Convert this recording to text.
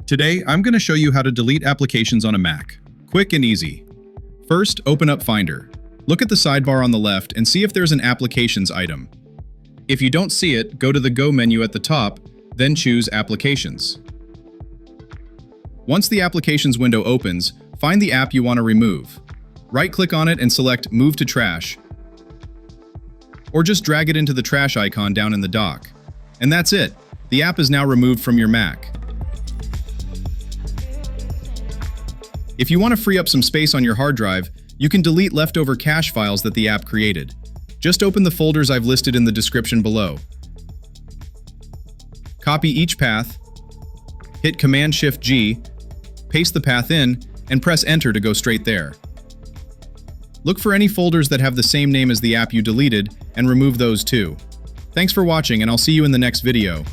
Today, I'm going to show you how to delete applications on a Mac. Quick and easy. First, open up Finder. Look at the sidebar on the left and see if there's an Applications item. If you don't see it, go to the Go menu at the top, then choose Applications. Once the Applications window opens, find the app you want to remove. Right-click on it and select Move to Trash, or just drag it into the trash icon down in the dock. And that's it. The app is now removed from your Mac. If you want to free up some space on your hard drive, you can delete leftover cache files that the app created. Just open the folders I've listed in the description below. Copy each path, hit Command-Shift-G, paste the path in, and press Enter to go straight there. Look for any folders that have the same name as the app you deleted, and remove those too. Thanks for watching, and I'll see you in the next video.